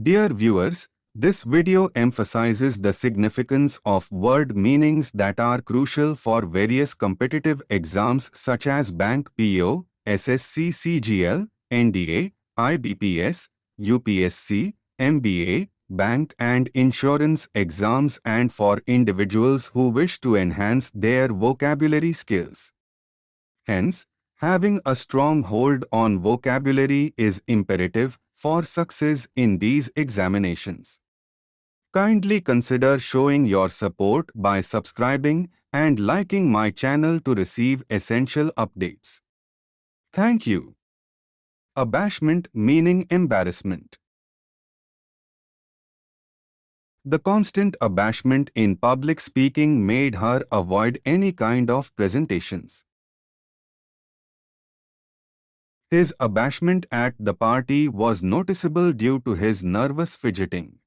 Dear viewers, this video emphasizes the significance of word meanings that are crucial for various competitive exams such as Bank PO, SSC CGL, NDA, IBPS, UPSC, MBA, bank and insurance exams and for individuals who wish to enhance their vocabulary skills. Hence, having a strong hold on vocabulary is imperative for success in these examinations. Kindly consider showing your support by subscribing and liking my channel to receive essential updates. Thank you. Abashment meaning embarrassment. The constant abashment in public speaking made her avoid any kind of presentations. His abashment at the party was noticeable due to his nervous fidgeting.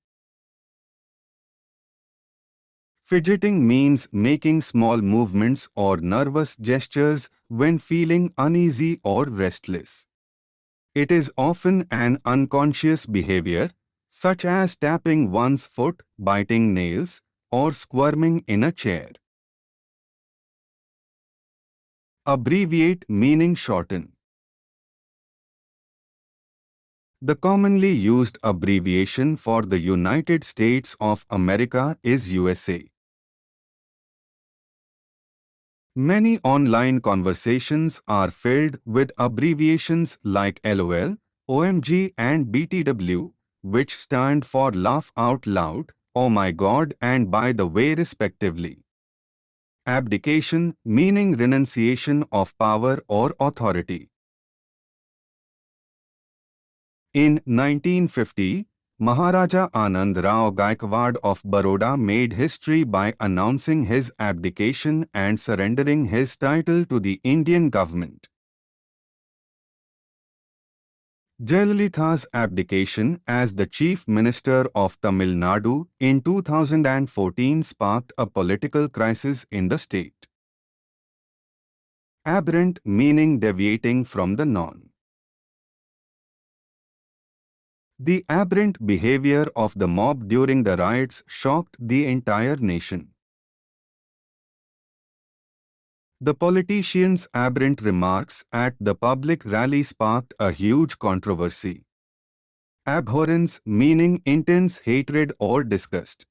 Fidgeting means making small movements or nervous gestures when feeling uneasy or restless. It is often an unconscious behavior, such as tapping one's foot, biting nails, or squirming in a chair. Abbreviate meaning shorten. The commonly used abbreviation for the United States of America is USA. Many online conversations are filled with abbreviations like LOL, OMG and BTW, which stand for laugh out loud, oh my god and by the way respectively. Abdication meaning renunciation of power or authority. In 1950, Maharaja Anand Rao Gaikwad of Baroda made history by announcing his abdication and surrendering his title to the Indian government. Jayalalitha's abdication as the Chief Minister of Tamil Nadu in 2014 sparked a political crisis in the state. Aberrant meaning deviating from the norm. The aberrant behavior of the mob during the riots shocked the entire nation. The politicians' aberrant remarks at the public rally sparked a huge controversy. Abhorrence meaning intense hatred or disgust.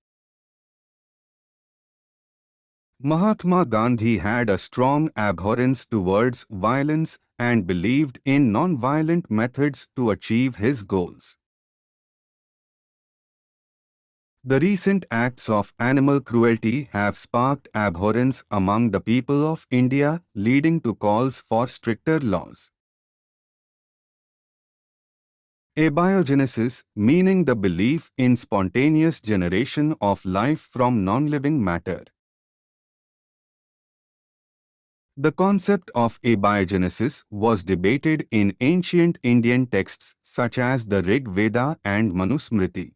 Mahatma Gandhi had a strong abhorrence towards violence and believed in non-violent methods to achieve his goals. The recent acts of animal cruelty have sparked abhorrence among the people of India, leading to calls for stricter laws. Abiogenesis, meaning the belief in spontaneous generation of life from non-living matter. The concept of abiogenesis was debated in ancient Indian texts such as the Rig Veda and Manusmriti.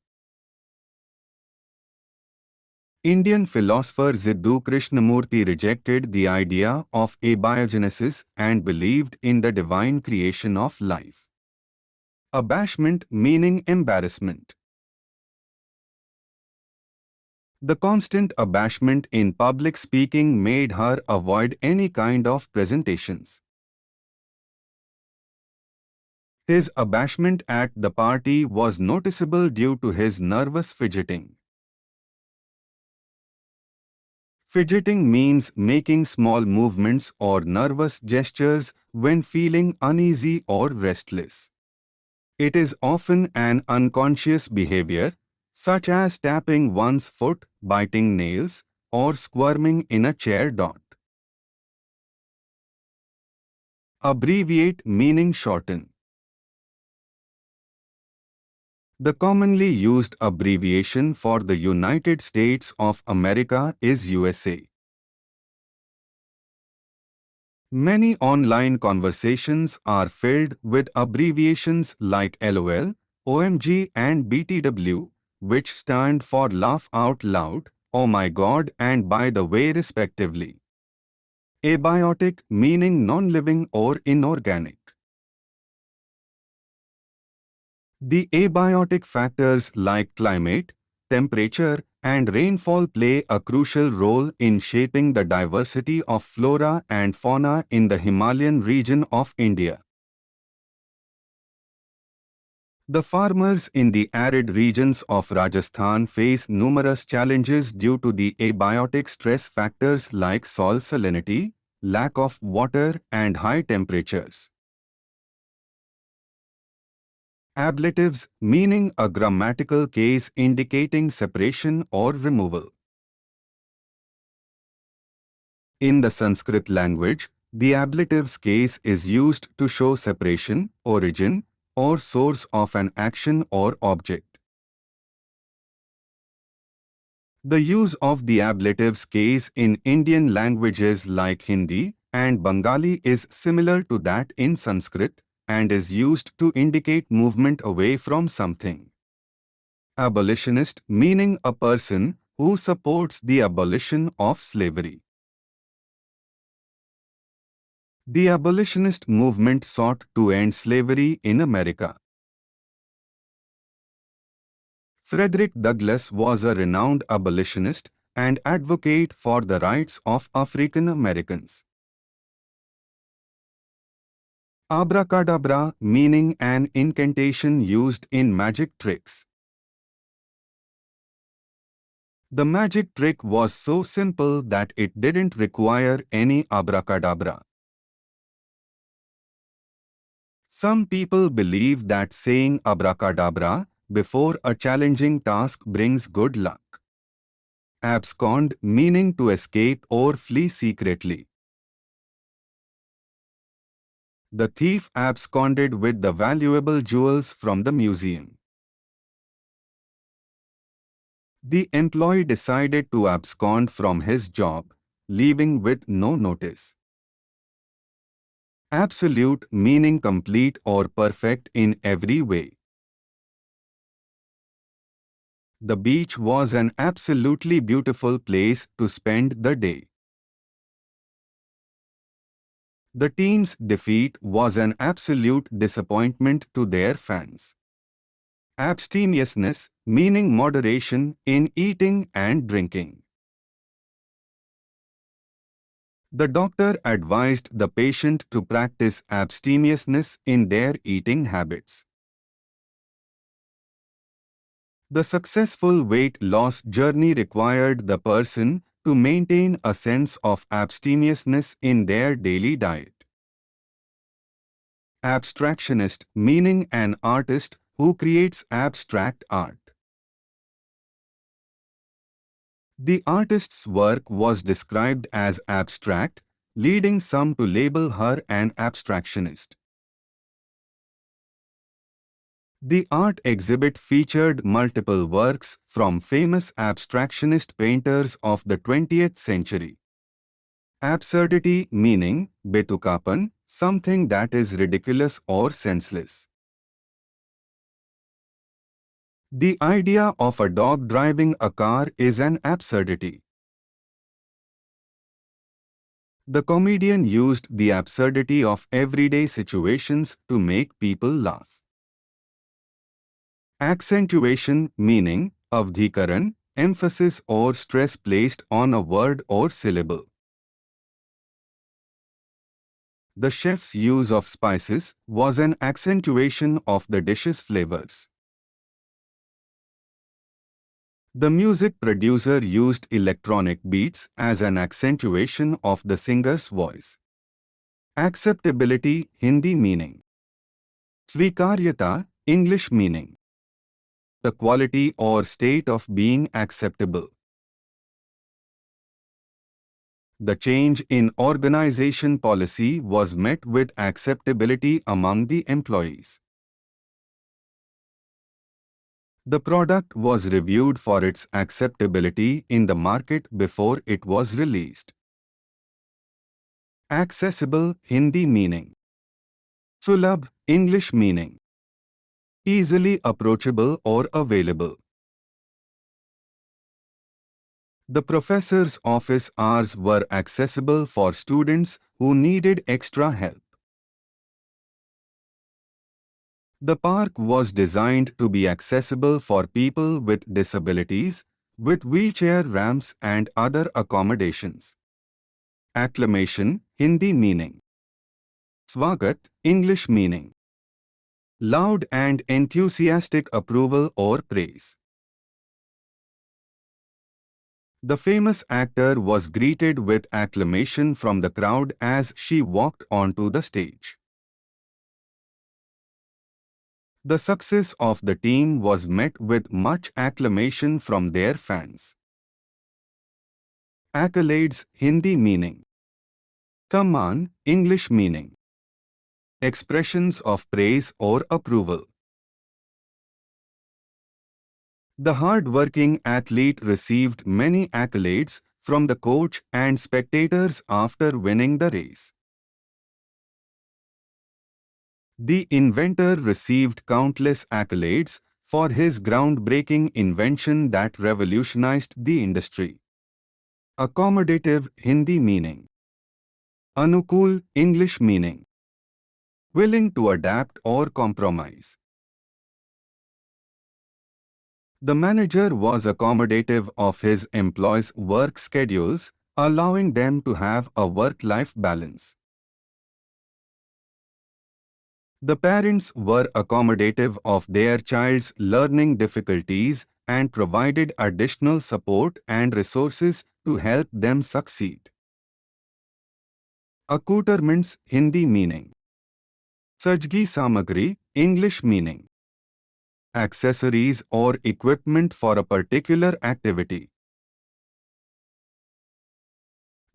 Indian philosopher Ziddu Krishnamurti rejected the idea of abiogenesis and believed in the divine creation of life. Abashment meaning embarrassment. The constant abashment in public speaking made her avoid any kind of presentations. His abashment at the party was noticeable due to his nervous fidgeting. Fidgeting means making small movements or nervous gestures when feeling uneasy or restless. It is often an unconscious behavior, such as tapping one's foot, biting nails, or squirming in a chair. Abbreviate meaning shorten. The commonly used abbreviation for the United States of America is USA. Many online conversations are filled with abbreviations like LOL, OMG and BTW, which stand for laugh out loud, oh my god and by the way respectively. Abiotic meaning non-living or inorganic. The abiotic factors like climate, temperature, and rainfall play a crucial role in shaping the diversity of flora and fauna in the Himalayan region of India. The farmers in the arid regions of Rajasthan face numerous challenges due to the abiotic stress factors like soil salinity, lack of water, and high temperatures. Ablatives, meaning a grammatical case indicating separation or removal. In the Sanskrit language, the ablatives case is used to show separation, origin, or source of an action or object. The use of the ablatives case in Indian languages like Hindi and Bengali is similar to that in Sanskrit and is used to indicate movement away from something. Abolitionist, meaning a person who supports the abolition of slavery. The abolitionist movement sought to end slavery in America. Frederick Douglass was a renowned abolitionist and advocate for the rights of African Americans. Abracadabra, meaning an incantation used in magic tricks. The magic trick was so simple that it didn't require any abracadabra. Some people believe that saying abracadabra before a challenging task brings good luck. Abscond, meaning to escape or flee secretly. The thief absconded with the valuable jewels from the museum. The employee decided to abscond from his job, leaving with no notice. Absolute, meaning complete or perfect in every way. The beach was an absolutely beautiful place to spend the day. The team's defeat was an absolute disappointment to their fans. Abstemiousness, meaning moderation in eating and drinking. The doctor advised the patient to practice abstemiousness in their eating habits. The successful weight loss journey required the person to maintain a sense of abstemiousness in their daily diet. Abstractionist, meaning an artist who creates abstract art. The artist's work was described as abstract, leading some to label her an abstractionist. The art exhibit featured multiple works from famous abstractionist painters of the 20th century. Absurdity, meaning betukapan, something that is ridiculous or senseless. The idea of a dog driving a car is an absurdity. The comedian used the absurdity of everyday situations to make people laugh. Accentuation, meaning avdhikaran, emphasis or stress placed on a word or syllable. The chef's use of spices was an accentuation of the dish's flavors. The music producer used electronic beats as an accentuation of the singer's voice. Acceptability, Hindi meaning. Swikaryata, English meaning. The quality or state of being acceptable. The change in organization policy was met with acceptability among the employees. The product was reviewed for its acceptability in the market before it was released. Accessible, Hindi meaning. Sulabh, English meaning. Easily approachable or available. The professor's office hours were accessible for students who needed extra help. The park was designed to be accessible for people with disabilities, with wheelchair ramps and other accommodations. Acclamation, Hindi meaning. Swagat, English meaning. Loud and enthusiastic approval or praise. The famous actor was greeted with acclamation from the crowd as she walked onto the stage. The success of the team was met with much acclamation from their fans. Accolades, Hindi meaning. Samman, English meaning. Expressions of praise or approval. The hard-working athlete received many accolades from the coach and spectators after winning the race. The inventor received countless accolades for his groundbreaking invention that revolutionized the industry. Accommodative, Hindi meaning. Anukul, English meaning. Willing to adapt or compromise. The manager was accommodative of his employees' work schedules, allowing them to have a work-life balance. The parents were accommodative of their child's learning difficulties and provided additional support and resources to help them succeed. Accoutrements, Hindi meaning. Sajgi Samagri, English meaning. Accessories or equipment for a particular activity.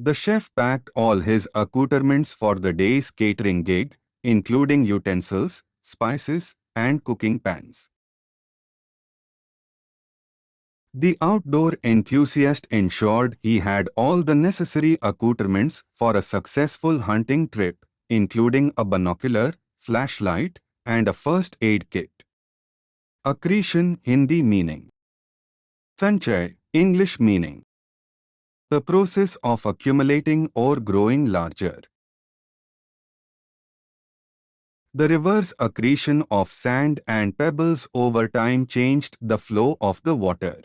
The chef packed all his accoutrements for the day's catering gig, including utensils, spices, and cooking pans. The outdoor enthusiast ensured he had all the necessary accoutrements for a successful hunting trip, including a binocular, flashlight, and a first aid kit. Accretion, Hindi meaning. Sanchay, English meaning. The process of accumulating or growing larger. The reverse accretion of sand and pebbles over time changed the flow of the water.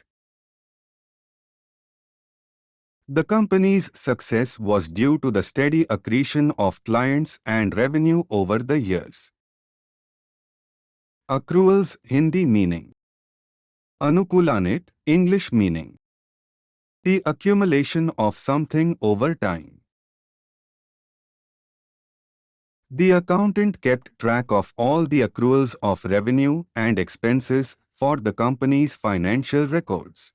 The company's success was due to the steady accretion of clients and revenue over the years. Accruals, Hindi meaning. Anukulanit, English meaning. The accumulation of something over time. The accountant kept track of all the accruals of revenue and expenses for the company's financial records.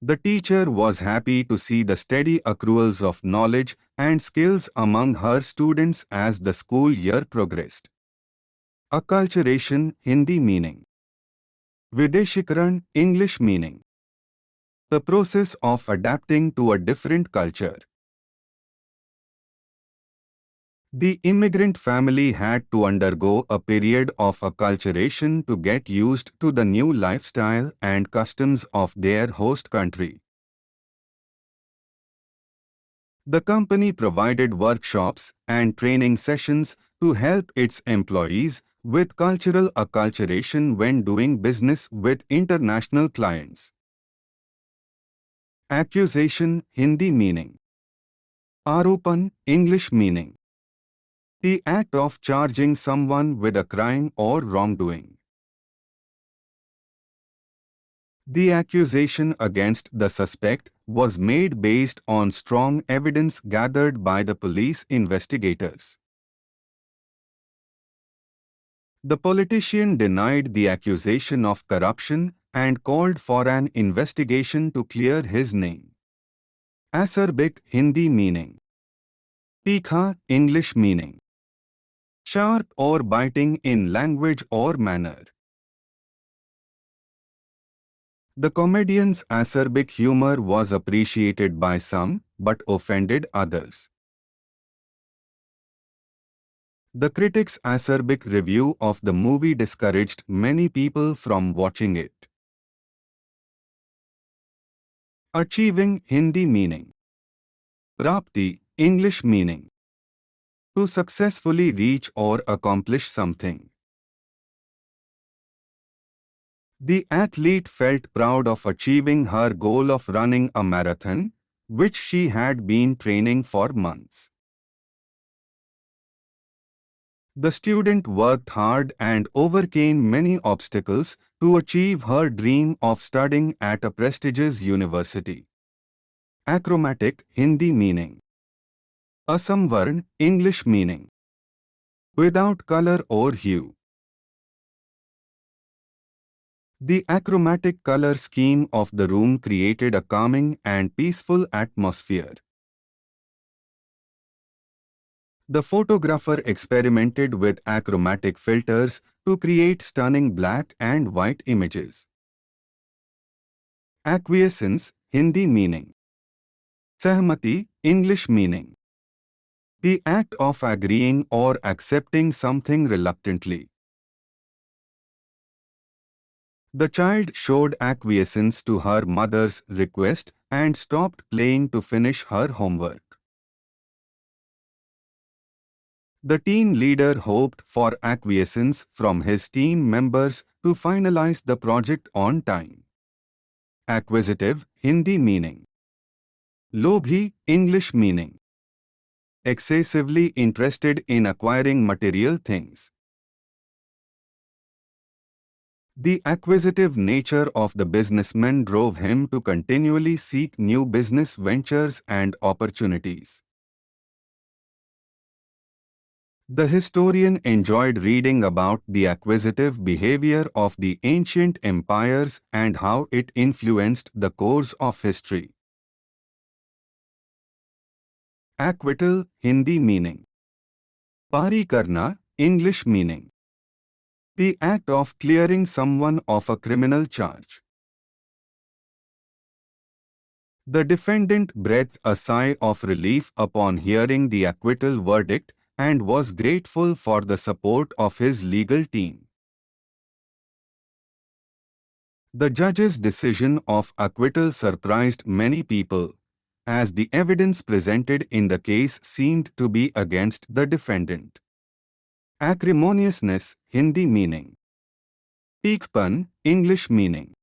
The teacher was happy to see the steady accruals of knowledge and skills among her students as the school year progressed. Acculturation, Hindi meaning. Videshikaran, English meaning. The process of adapting to a different culture. The immigrant family had to undergo a period of acculturation to get used to the new lifestyle and customs of their host country. The company provided workshops and training sessions to help its employees with cultural acculturation when doing business with international clients. Accusation, Hindi meaning. Aropan, English meaning. The act of charging someone with a crime or wrongdoing. The accusation against the suspect was made based on strong evidence gathered by the police investigators. The politician denied the accusation of corruption and called for an investigation to clear his name. Acerbic, Hindi meaning. Tikha, English meaning. Sharp or biting in language or manner. The comedian's acerbic humor was appreciated by some, but offended others. The critics' acerbic review of the movie discouraged many people from watching it. Achieving, Hindi meaning. Prapti, English meaning. to successfully reach or accomplish something. The athlete felt proud of achieving her goal of running a marathon, which she had been training for months. The student worked hard and overcame many obstacles to achieve her dream of studying at a prestigious university. Achromatic Hindi meaning. Asamvarn English meaning. Without color or hue. The achromatic color scheme of the room created a calming and peaceful atmosphere. The photographer experimented with achromatic filters to create stunning black and white images. Acquiescence Hindi meaning. Sahmati English meaning. The act of agreeing or accepting something reluctantly. The child showed acquiescence to her mother's request and stopped playing to finish her homework. The team leader hoped for acquiescence from his team members to finalize the project on time. Acquisitive Hindi meaning. Lobhi English meaning. Excessively interested in acquiring material things. The acquisitive nature of the businessman drove him to continually seek new business ventures and opportunities. The historian enjoyed reading about the acquisitive behavior of the ancient empires and how it influenced the course of history. Acquittal Hindi meaning. Pari karna English meaning. The act of clearing someone of a criminal charge. The defendant breathed a sigh of relief upon hearing the acquittal verdict and was grateful for the support of his legal team. The judge's decision of acquittal surprised many people, as the evidence presented in the case seemed to be against the defendant. Acrimoniousness Hindi meaning. Peakpan English meaning.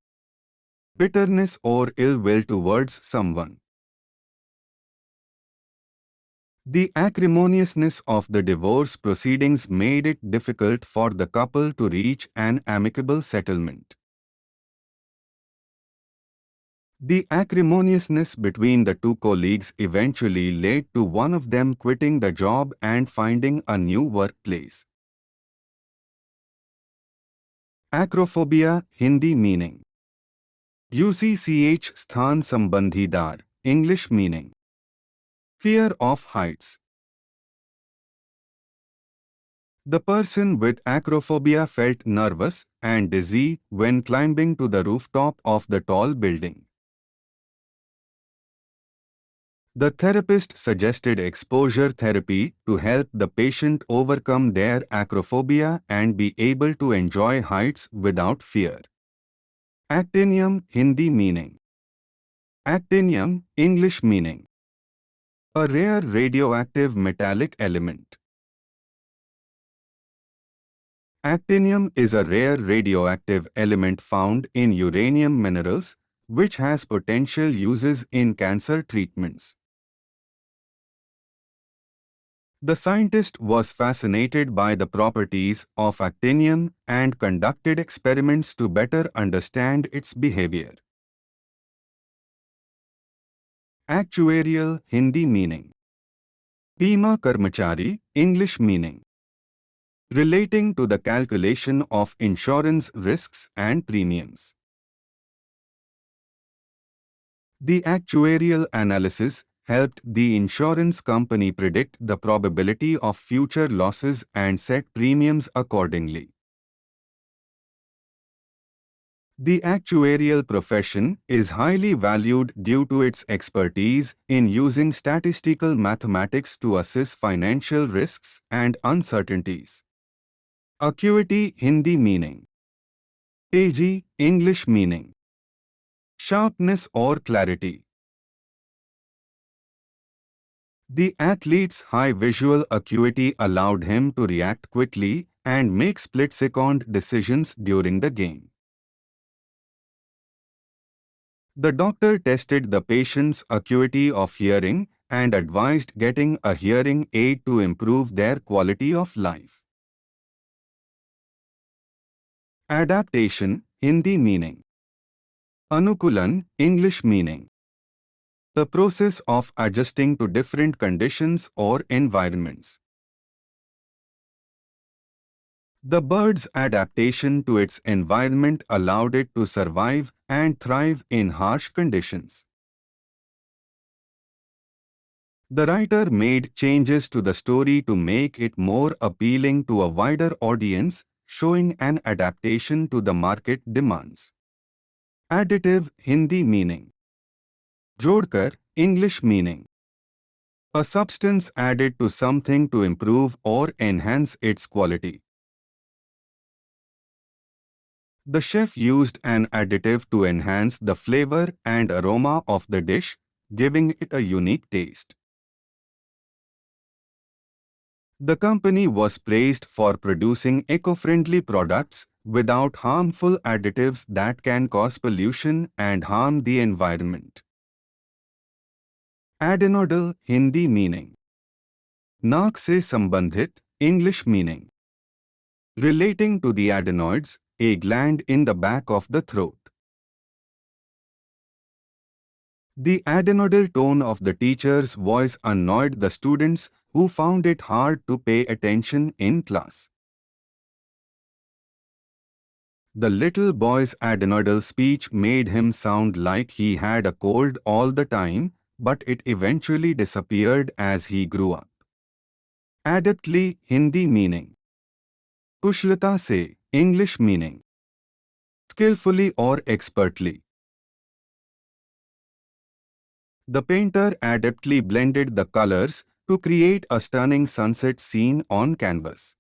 Bitterness or ill will towards someone. The acrimoniousness of the divorce proceedings made it difficult for the couple to reach an amicable settlement. The acrimoniousness between the two colleagues eventually led to one of them quitting the job and finding a new workplace. Acrophobia Hindi meaning. UCCH Sthan Sambandhi Dar English meaning. Fear of heights. The person with acrophobia felt nervous and dizzy when climbing to the rooftop of the tall building. The therapist suggested exposure therapy to help the patient overcome their acrophobia and be able to enjoy heights without fear. Actinium Hindi meaning. Actinium English meaning. A rare radioactive metallic element. Actinium is a rare radioactive element found in uranium minerals, which has potential uses in cancer treatments. The scientist was fascinated by the properties of actinium and conducted experiments to better understand its behavior. Actuarial Hindi meaning. Bima Karmachari English meaning. Relating to the calculation of insurance risks and premiums. The actuarial analysis helped the insurance company predict the probability of future losses and set premiums accordingly. The actuarial profession is highly valued due to its expertise in using statistical mathematics to assess financial risks and uncertainties. Acuity Hindi meaning. Teji English meaning. Sharpness or clarity. The athlete's high visual acuity allowed him to react quickly and make split-second decisions during the game. The doctor tested the patient's acuity of hearing and advised getting a hearing aid to improve their quality of life. Adaptation, Hindi meaning. Anukulan, English meaning. The process of adjusting to different conditions or environments. The bird's adaptation to its environment allowed it to survive and thrive in harsh conditions. The writer made changes to the story to make it more appealing to a wider audience, showing an adaptation to the market demands. Additive, Hindi meaning. Jodkar, English meaning. A substance added to something to improve or enhance its quality. The chef used an additive to enhance the flavor and aroma of the dish, giving it a unique taste. The company was praised for producing eco-friendly products without harmful additives that can cause pollution and harm the environment. Adenodal, Hindi meaning. नाक से संबंधित, English meaning. Relating to the adenoids, a gland in the back of the throat. The adenodal tone of the teacher's voice annoyed the students who found it hard to pay attention in class. The little boy's adenodal speech made him sound like he had a cold all the time, but it eventually disappeared as he grew up. Adeptly, Hindi meaning. Kushlata se, English meaning. Skillfully or expertly. The painter adeptly blended the colors to create a stunning sunset scene on canvas.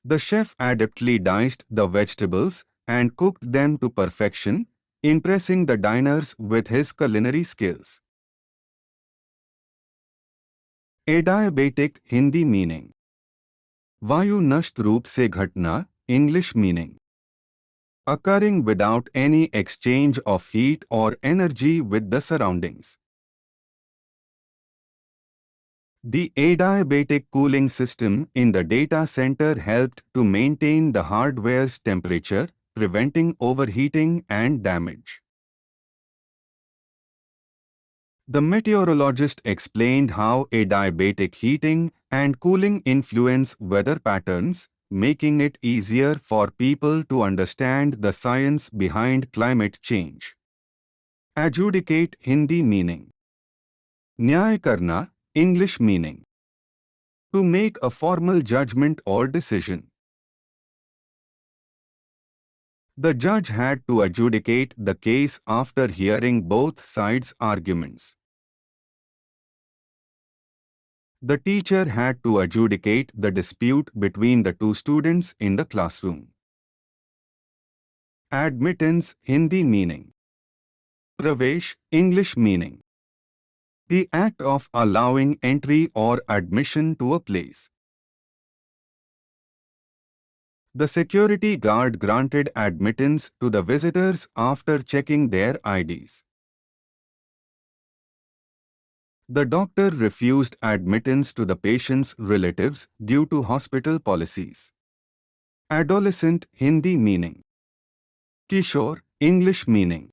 The chef adeptly diced the vegetables and cooked them to perfection, impressing the diners with his culinary skills. Adiabatic, Hindi meaning. Vayu nasht roop se ghatna, English meaning. Occurring without any exchange of heat or energy with the surroundings. The adiabatic cooling system in the data center helped to maintain the hardware's temperature, preventing overheating and damage. The meteorologist explained how adiabatic heating and cooling influence weather patterns, making it easier for people to understand the science behind climate change. Adjudicate, Hindi meaning. Nyay karna, English meaning. To make a formal judgment or decision. The judge had to adjudicate the case after hearing both sides' arguments. The teacher had to adjudicate the dispute between the two students in the classroom. Admittance, Hindi meaning. Pravesh, English meaning. The act of allowing entry or admission to a place. The security guard granted admittance to the visitors after checking their IDs. The doctor refused admittance to the patient's relatives due to hospital policies. Adolescent, Hindi meaning. Kishore, English meaning.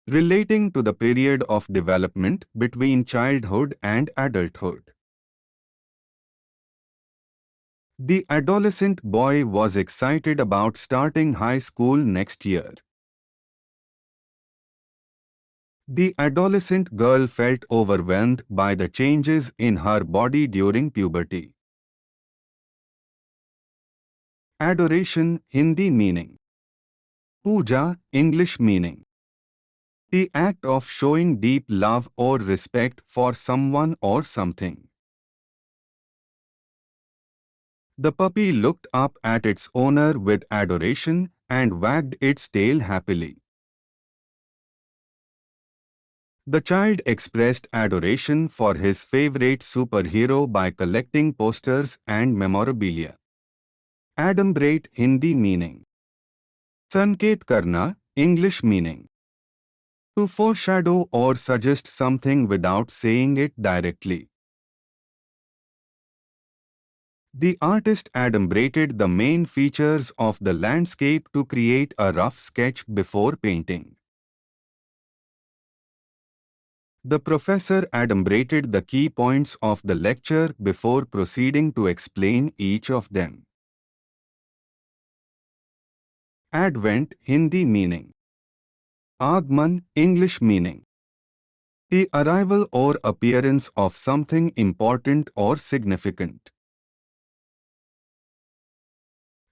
Relating to the period of development between childhood and adulthood. The adolescent boy was excited about starting high school next year. The adolescent girl felt overwhelmed by the changes in her body during puberty. Adoration, Hindi meaning. Puja, English meaning. The act of showing deep love or respect for someone or something. The puppy looked up at its owner with adoration and wagged its tail happily. The child expressed adoration for his favorite superhero by collecting posters and memorabilia. Adumbrate Hindi meaning. Sanket karna, English meaning. To foreshadow or suggest something without saying it directly. The artist adumbrated the main features of the landscape to create a rough sketch before painting. The professor adumbrated the key points of the lecture before proceeding to explain each of them. Advent Hindi meaning. Agman English meaning. The arrival or appearance of something important or significant.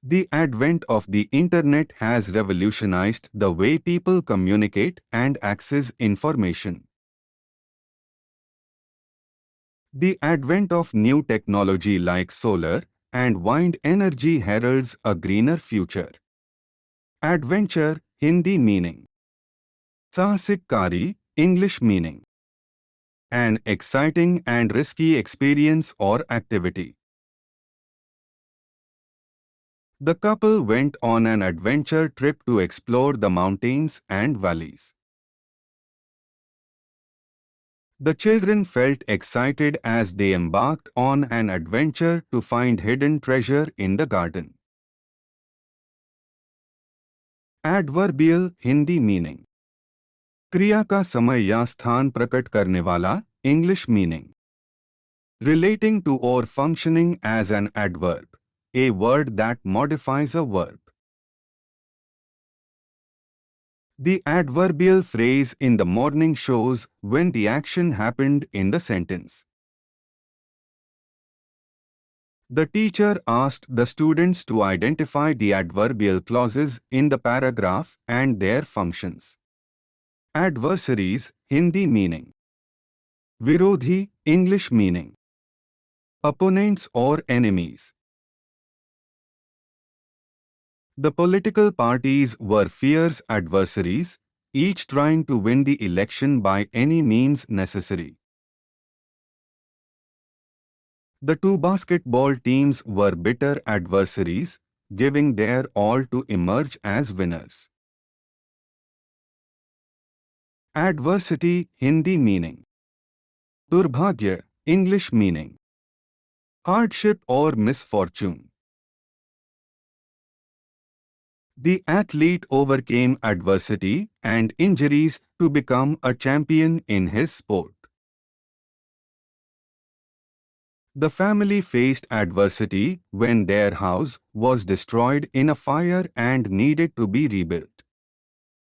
The advent of the internet has revolutionized the way people communicate and access information. The advent of new technology like solar and wind energy heralds a greener future. Adventure Hindi meaning. Sahasik Kari English meaning. An exciting and risky experience or activity. The couple went on an adventure trip to explore the mountains and valleys. The children felt excited as they embarked on an adventure to find hidden treasure in the garden. Adverbial Hindi meaning. क्रिया का समय या स्थान प्रकट करने वाला, English meaning. Relating to or functioning as an adverb, a word that modifies a verb. The adverbial phrase in the morning shows when the action happened in the sentence. The teacher asked the students to identify the adverbial clauses in the paragraph and their functions. Adversaries, Hindi meaning. Virodhi, English meaning. Opponents or enemies. The political parties were fierce adversaries, each trying to win the election by any means necessary. The two basketball teams were bitter adversaries, giving their all to emerge as winners. Adversity, Hindi meaning. Durbhagya, English meaning. Hardship or misfortune. The athlete overcame adversity and injuries to become a champion in his sport. The family faced adversity when their house was destroyed in a fire and needed to be rebuilt.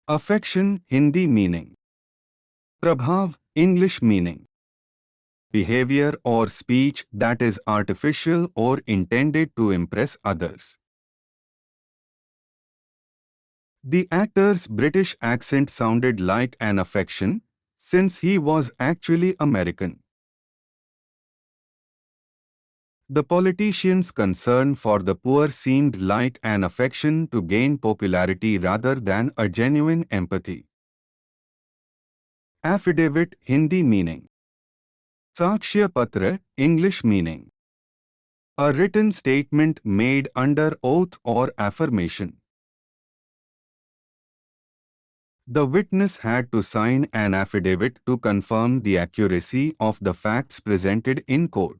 Affection, Hindi meaning. Prabhav, English meaning. Behavior or speech that is artificial or intended to impress others. The actor's British accent sounded like an affection, since he was actually American. The politician's concern for the poor seemed like an affection to gain popularity rather than a genuine empathy. Affidavit, Hindi meaning. Sakshya Patra, English meaning. A written statement made under oath or affirmation. The witness had to sign an affidavit to confirm the accuracy of the facts presented in court.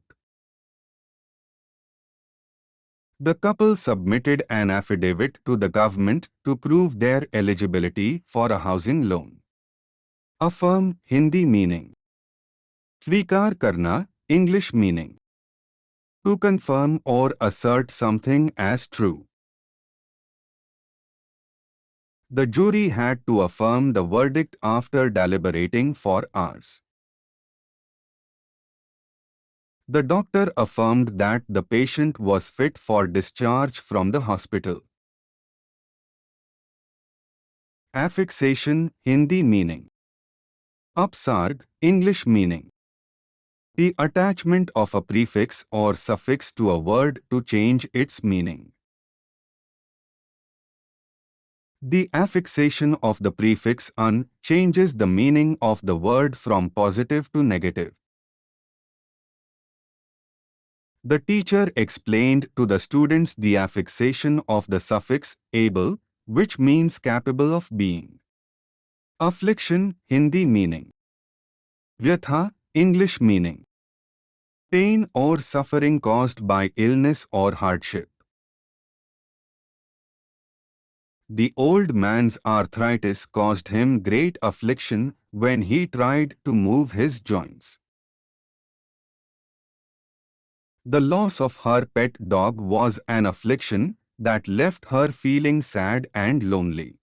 The couple submitted an affidavit to the government to prove their eligibility for a housing loan. Affirm, Hindi meaning. Svikar karna, English meaning. To confirm or assert something as true. The jury had to affirm the verdict after deliberating for hours. The doctor affirmed that the patient was fit for discharge from the hospital. Affixation, Hindi meaning. Upsarg, English meaning. The attachment of a prefix or suffix to a word to change its meaning. The affixation of the prefix un changes the meaning of the word from positive to negative. The teacher explained to the students the affixation of the suffix able, which means capable of being. Affliction, Hindi meaning. Vyatha, English meaning. Pain or suffering caused by illness or hardship. The old man's arthritis caused him great affliction when he tried to move his joints. The loss of her pet dog was an affliction that left her feeling sad and lonely.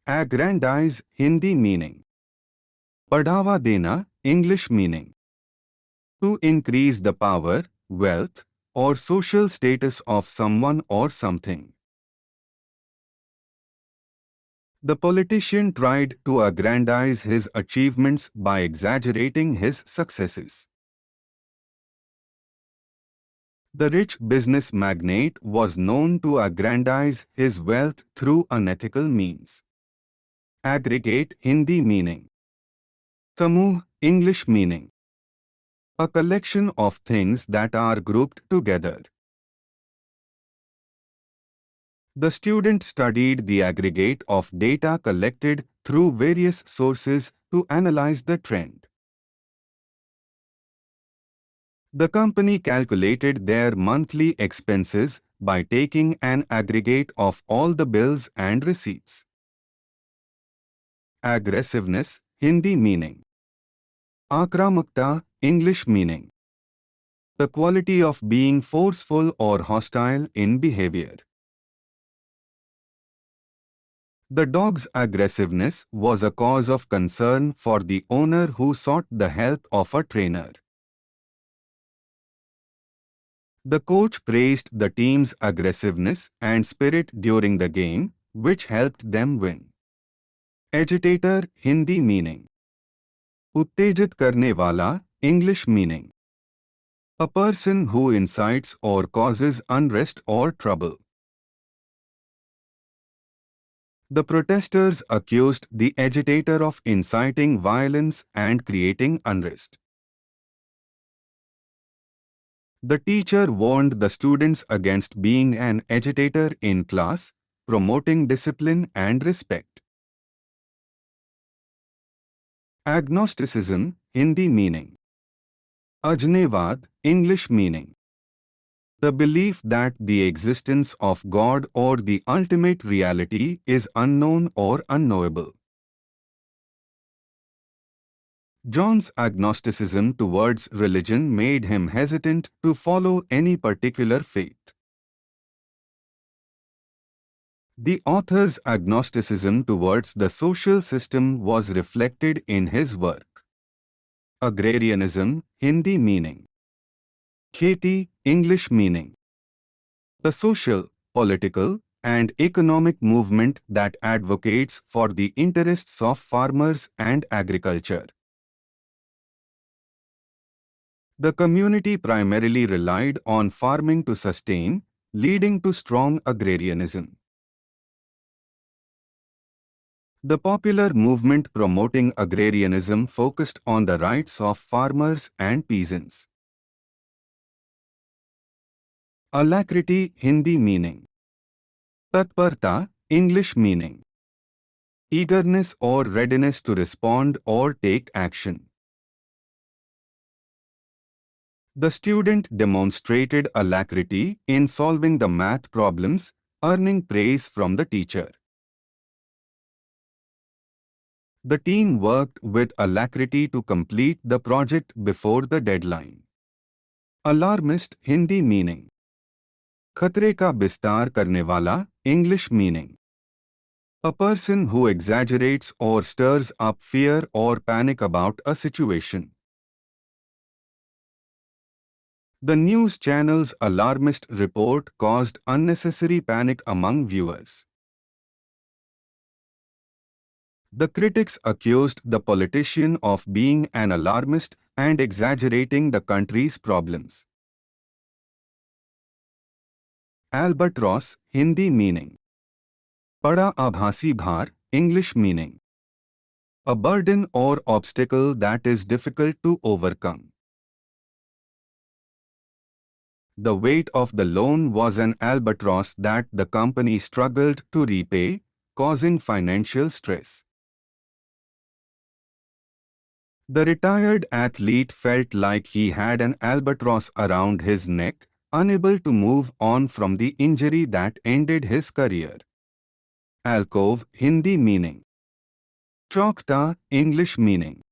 Aggrandize, Hindi meaning. Padhawa dena, English meaning. To increase the power, wealth, or social status of someone or something. The politician tried to aggrandize his achievements by exaggerating his successes. The rich business magnate was known to aggrandize his wealth through unethical means. Aggregate, Hindi meaning. Samuh, English meaning. A collection of things that are grouped together. The student studied the aggregate of data collected through various sources to analyze the trend. The company calculated their monthly expenses by taking an aggregate of all the bills and receipts. Aggressiveness, Hindi meaning. Akramakta, English meaning. The quality of being forceful or hostile in behavior. The dog's aggressiveness was a cause of concern for the owner who sought the help of a trainer. The coach praised the team's aggressiveness and spirit during the game, which helped them win. Agitator, Hindi meaning. Uttejit karne wala, English meaning. A person who incites or causes unrest or trouble. The protesters accused the agitator of inciting violence and creating unrest. The teacher warned the students against being an agitator in class, promoting discipline and respect. Agnosticism, Hindi meaning. Ajnevad, English meaning. The belief that the existence of God or the ultimate reality is unknown or unknowable. John's agnosticism towards religion made him hesitant to follow any particular faith. The author's agnosticism towards the social system was reflected in his work. Agrarianism, Hindi meaning. Kheti, English meaning. The social, political, and economic movement that advocates for the interests of farmers and agriculture. The community primarily relied on farming to sustain, leading to strong agrarianism. The popular movement promoting agrarianism focused on the rights of farmers and peasants. Alacrity, Hindi meaning. Tatparta, English meaning. Eagerness or readiness to respond or take action. The student demonstrated alacrity in solving the math problems, earning praise from the teacher. The team worked with alacrity to complete the project before the deadline. Alarmist, Hindi meaning. Khatre ka bistar karne wala, English meaning. A person who exaggerates or stirs up fear or panic about a situation. The news channel's alarmist report caused unnecessary panic among viewers. The critics accused the politician of being an alarmist and exaggerating the country's problems. Albatross, Hindi meaning. Pada abhasi bhar, English meaning. A burden or obstacle that is difficult to overcome. The weight of the loan was an albatross that the company struggled to repay, causing financial stress. The retired athlete felt like he had an albatross around his neck, unable to move on from the injury that ended his career. Alcove, Hindi meaning. Chaukta, English meaning.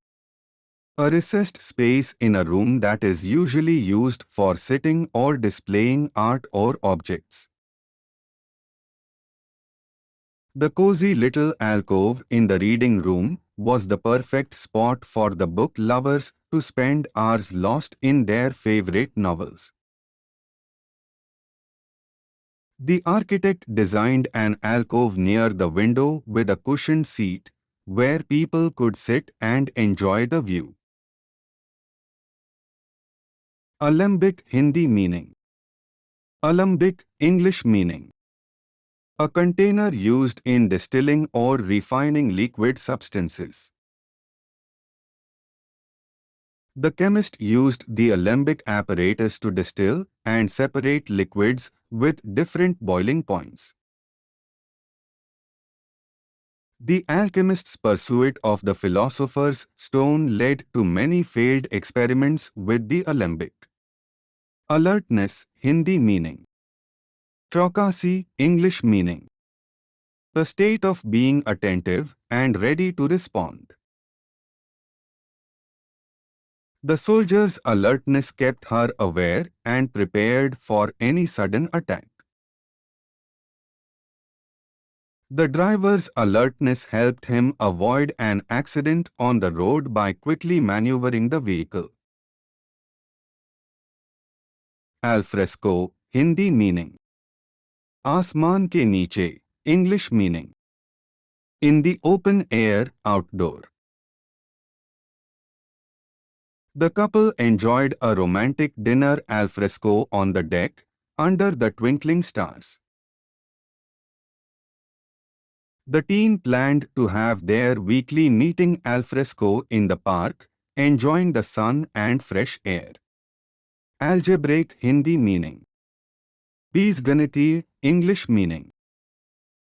A recessed space in a room that is usually used for sitting or displaying art or objects. The cozy little alcove in the reading room was the perfect spot for the book lovers to spend hours lost in their favorite novels. The architect designed an alcove near the window with a cushioned seat where people could sit and enjoy the view. Alembic, Hindi meaning. Alembic, English meaning. A container used in distilling or refining liquid substances. The chemist used the alembic apparatus to distill and separate liquids with different boiling points. The alchemist's pursuit of the philosopher's stone led to many failed experiments with the alembic. Alertness, Hindi meaning. Chaukasi, English meaning. The state of being attentive and ready to respond. The soldier's alertness kept her aware and prepared for any sudden attack. The driver's alertness helped him avoid an accident on the road by quickly maneuvering the vehicle. Alfresco, Hindi meaning. Asman ke niche, English meaning. In the open air, outdoor. The couple enjoyed a romantic dinner al fresco on the deck, under the twinkling stars. The teen planned to have their weekly meeting al fresco in the park, enjoying the sun and fresh air. Algebraic, Hindi meaning. Beesganiti, English meaning.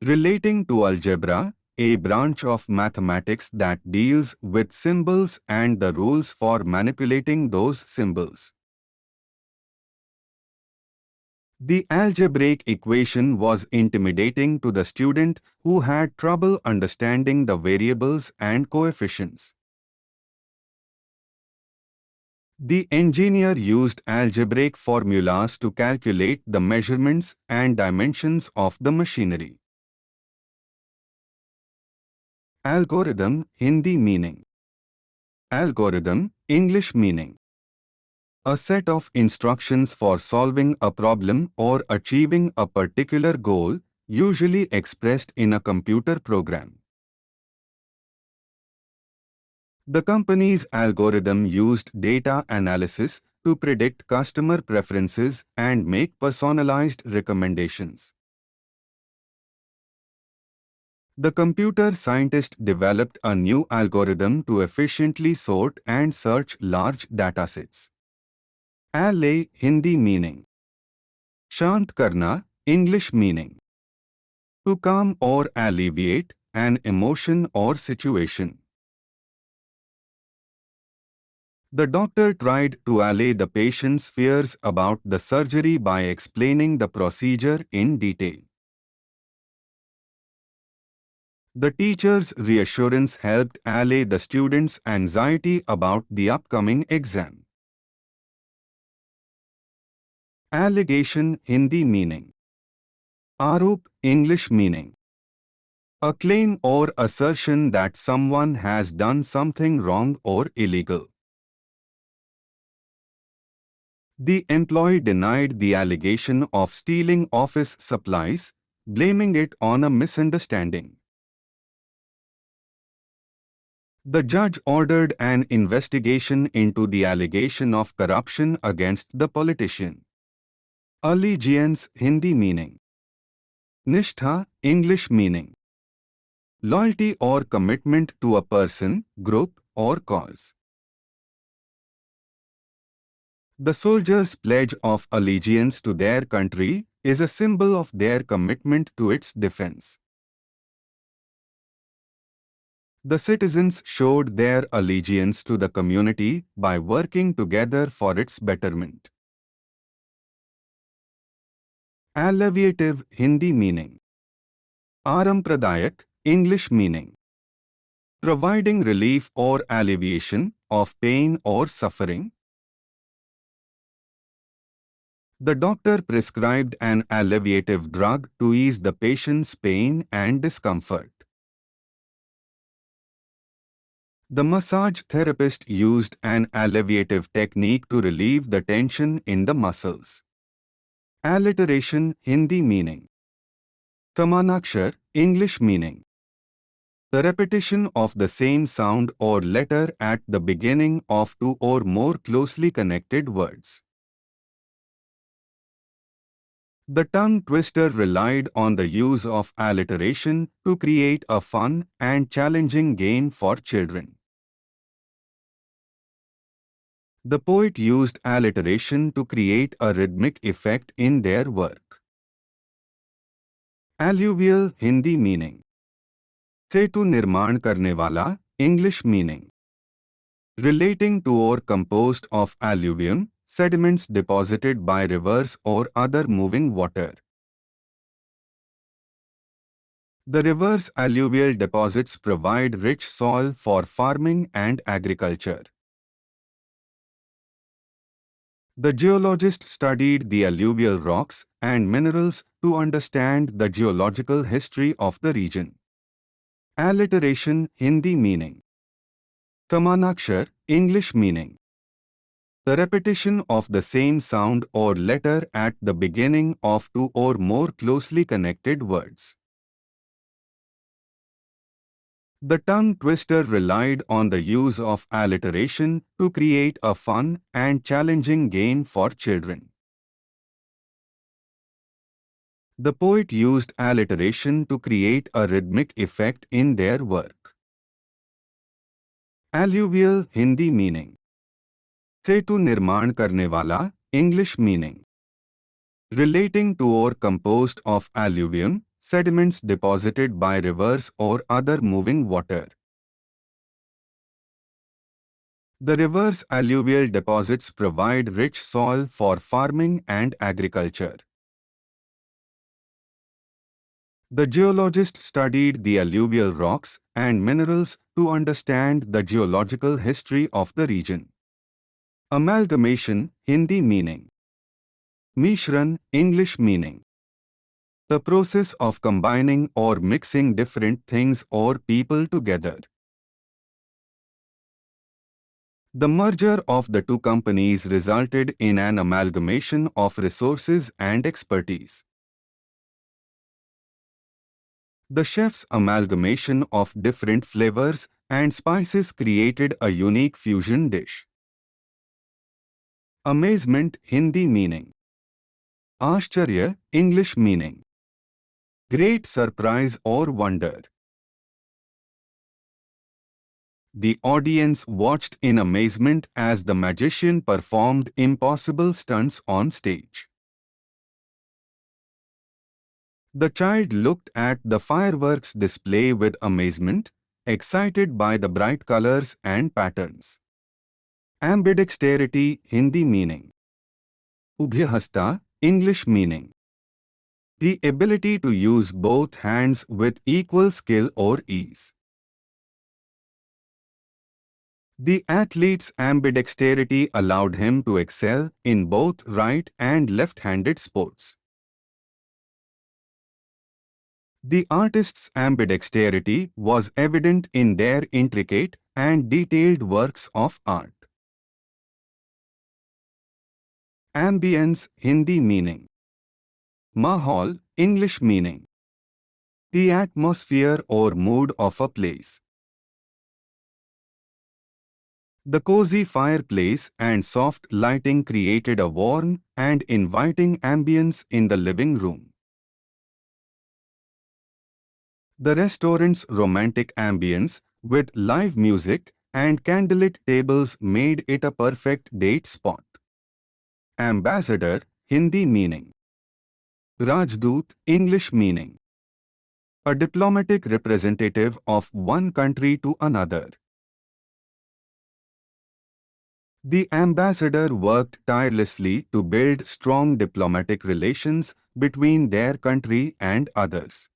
Relating to algebra, a branch of mathematics that deals with symbols and the rules for manipulating those symbols. The algebraic equation was intimidating to the student who had trouble understanding the variables and coefficients. The engineer used algebraic formulas to calculate the measurements and dimensions of the machinery. Algorithm, Hindi meaning. Algorithm, English meaning. A set of instructions for solving a problem or achieving a particular goal, usually expressed in a computer program. The company's algorithm used data analysis to predict customer preferences and make personalized recommendations. The computer scientist developed a new algorithm to efficiently sort and search large datasets. Allay, Hindi meaning. Shant karna, English meaning. To calm or alleviate an emotion or situation. The doctor tried to allay the patient's fears about the surgery by explaining the procedure in detail. The teacher's reassurance helped allay the student's anxiety about the upcoming exam. Allegation, Hindi meaning. Arup, English meaning. A claim or assertion that someone has done something wrong or illegal. The employee denied the allegation of stealing office supplies, blaming it on a misunderstanding. The judge ordered an investigation into the allegation of corruption against the politician. Allegiance Hindi meaning. Nishtha English meaning. Loyalty or commitment to a person, group or cause. The soldiers' pledge of allegiance to their country is a symbol of their commitment to its defense. The citizens showed their allegiance to the community by working together for its betterment. Alleviative Hindi meaning. Arampradayak English meaning. Providing relief or alleviation of pain or suffering. The doctor prescribed an alleviative drug to ease the patient's pain and discomfort. The massage therapist used an alleviative technique to relieve the tension in the muscles. Alliteration Hindi meaning. Samanakshar English meaning. The repetition of the same sound or letter at the beginning of two or more closely connected words. The tongue twister relied on the use of alliteration to create a fun and challenging game for children. The poet used alliteration to create a rhythmic effect in their work. Alluvial Hindi meaning. सेतु निर्माण करने वाला English meaning. Relating to or composed of alluvium, sediments deposited by rivers or other moving water. The river's alluvial deposits provide rich soil for farming and agriculture. The geologist studied the alluvial rocks and minerals to understand the geological history of the region. Alliteration Hindi meaning. Samanakshar English meaning. The repetition of the same sound or letter at the beginning of two or more closely connected words. The tongue twister relied on the use of alliteration to create a fun and challenging game for children. The poet used alliteration to create a rhythmic effect in their work. Alluvial Hindi meaning. सेतु निर्माण करने वाला English meaning. Relating to or composed of alluvium, sediments deposited by rivers or other moving water. The river's alluvial deposits provide rich soil for farming and agriculture. The geologist studied the alluvial rocks and minerals to understand the geological history of the region. Amalgamation Hindi meaning. Mishran English meaning. The process of combining or mixing different things or people together. The merger of the two companies resulted in an amalgamation of resources and expertise. The chef's amalgamation of different flavors and spices created a unique fusion dish. Amazement Hindi meaning. Ashcharya English meaning. Great surprise or wonder. The audience watched in amazement as the magician performed impossible stunts on stage. The child looked at the fireworks display with amazement, excited by the bright colors and patterns. Ambidexterity Hindi meaning. Ubhyahasta English meaning. The ability to use both hands with equal skill or ease. The athlete's ambidexterity allowed him to excel in both right and left-handed sports. The artist's ambidexterity was evident in their intricate and detailed works of art. Ambience Hindi meaning. Mahal English meaning. The atmosphere or mood of a place. The cozy fireplace and soft lighting created a warm and inviting ambience in the living room. The restaurant's romantic ambience, with live music and candlelit tables, made it a perfect date spot. Ambassador, Hindi meaning. Rajdoot, English meaning. A diplomatic representative of one country to another. The ambassador worked tirelessly to build strong diplomatic relations between their country and others.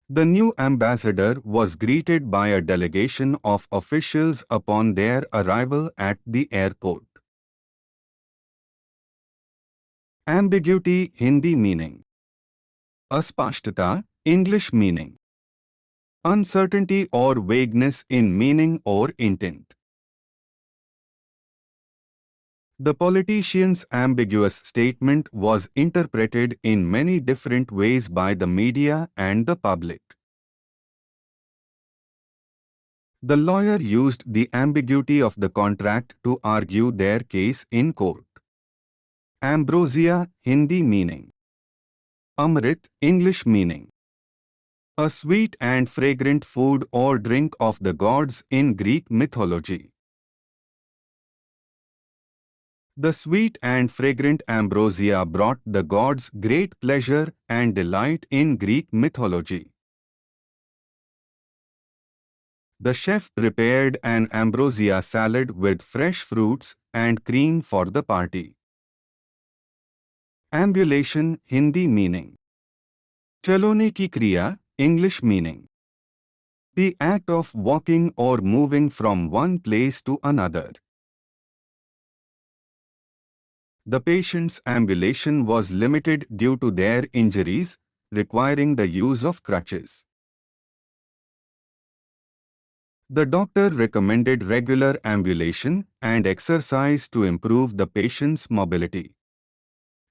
The new ambassador was greeted by a delegation of officials upon their arrival at the airport. Ambiguity, Hindi meaning. Aspashtata, English meaning. Uncertainty or vagueness in meaning or intent. The politician's ambiguous statement was interpreted in many different ways by the media and the public. The lawyer used the ambiguity of the contract to argue their case in court. Ambrosia, Hindi meaning. Amrit, English meaning. A sweet and fragrant food or drink of the gods in Greek mythology. The sweet and fragrant ambrosia brought the gods great pleasure and delight in Greek mythology. The chef prepared an ambrosia salad with fresh fruits and cream for the party. Ambulation, Hindi meaning. Chalone ki kriya, English meaning. The act of walking or moving from one place to another. The patient's ambulation was limited due to their injuries, requiring the use of crutches. The doctor recommended regular ambulation and exercise to improve the patient's mobility.